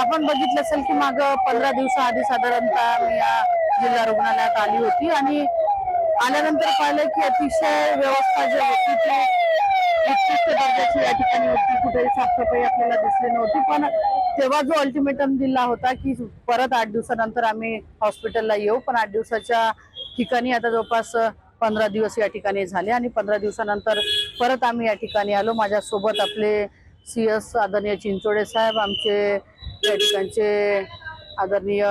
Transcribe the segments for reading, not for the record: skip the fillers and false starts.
आपण बघितलं असेल की माग 15 दिवसाआधी साधारणतः मी या जिल्हा रुग्णालयात आली होती आणि आल्यानंतर पाहिलं की अतिशय व्यवस्था जी होती ती उत्कृष्ट दर्जाची या ठिकाणी होती. कुठेही साफसफाई आपल्याला दिसली नव्हती. पण तेव्हा जो अल्टिमेटम दिला होता की परत 8 दिवसानंतर आम्ही हॉस्पिटलला येऊ, पण 8 दिवसाच्या ठिकाणी आता जवळपास 15 दिवस या ठिकाणी झाले आणि 15 दिवसानंतर परत आम्ही या ठिकाणी आलो. माझ्या सोबत आपले CS आदरणीय चिंचोडे साहेब, आमचे या ठिकाणचे आदरणीय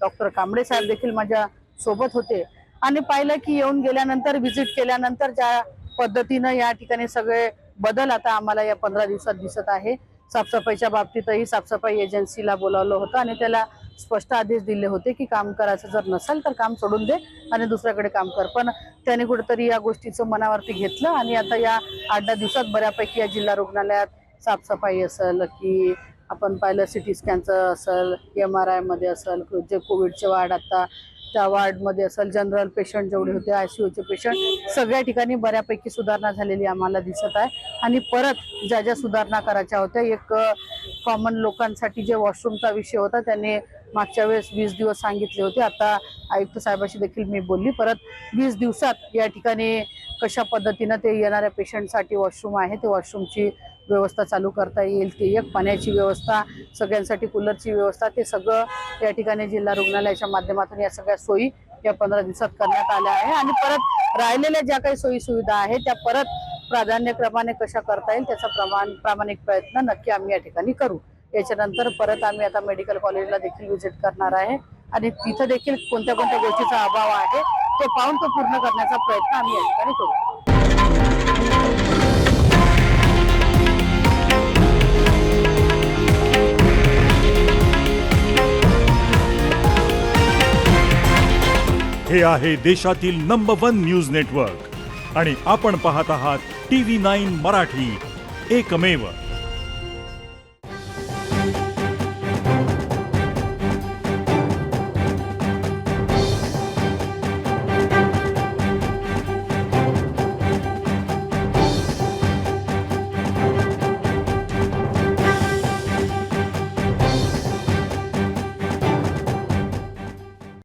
डॉक्टर कांबळे साहेब देखील माझ्या सोबत होते आणि पाहिलं की येऊन गेल्यानंतर व्हिजिट केल्यानंतर ज्या पद्धतीनं या ठिकाणी सगळे बदल आता आम्हाला या 15 दिवसात दिसत आहे. साफसफाईच्या बाबतीतही साफसफाई एजन्सीला बोलावलं होतं आणि त्याला स्पष्ट आदेश दिले होते की काम करायचं जर नसेल तर काम सोडून दे आणि दुसऱ्याकडे काम कर. पण त्याने कुठेतरी या गोष्टीचं मनावरती घेतलं आणि आता या 8-10 दिवसात बऱ्यापैकी या जिल्हा रुग्णालयात साफसफाई असेल की आपण पाहिलं CT स्कॅनचं असेल, MRI मध्ये असेल, जे कोविडचे वार्ड आता त्या वार्डमध्ये असेल, जनरल पेशंट जेवढे होते, ICUचे पेशंट, सगळ्या ठिकाणी बऱ्यापैकी सुधारणा झालेली आम्हाला दिसत आहे. आणि परत ज्या ज्या सुधारणा करायच्या होत्या, एक कॉमन लोकांसाठी जे वॉशरूमचा विषय होता त्याने मागच्या वेळेस 20 दिवस सांगितले होते. आता आयुक्त साहेबाशी देखील मी बोलली, परत 20 दिवसात या ठिकाणी कशा पद्धतीनं ते येणाऱ्या पेशंटसाठी वॉशरूम आहे ते वॉशरूमची व्यवस्था चालू करता येईल, ते एक पाण्याची व्यवस्था, सगळ्यांसाठी कूलरची व्यवस्था, ते सगळं या ठिकाणी जिल्हा रुग्णालयाच्या माध्यमातून या सगळ्या सोयी या 15 दिवसात करण्यात आल्या आहे. आणि परत राहिलेल्या ज्या काही सोयी सुविधा आहेत त्या परत प्राधान्यक्रमाने कशा करता येईल त्याचा प्रामाणिक प्रयत्न नक्की आम्ही या ठिकाणी करू. याच्यानंतर परत आम्ही आता मेडिकल कॉलेजला देखील व्हिजिट करणार आहे आणि तिथं देखील कोणत्या कोणत्या गोष्टीचा अभाव आहे तो पाहून तो पूर्ण करण्याचा प्रयत्न आम्ही या ठिकाणी करू. हे आहे देशातील नंबर 1 न्यूज नेटवर्क आणि आपण पाहत आहात TV9 मराठी, एकमेव.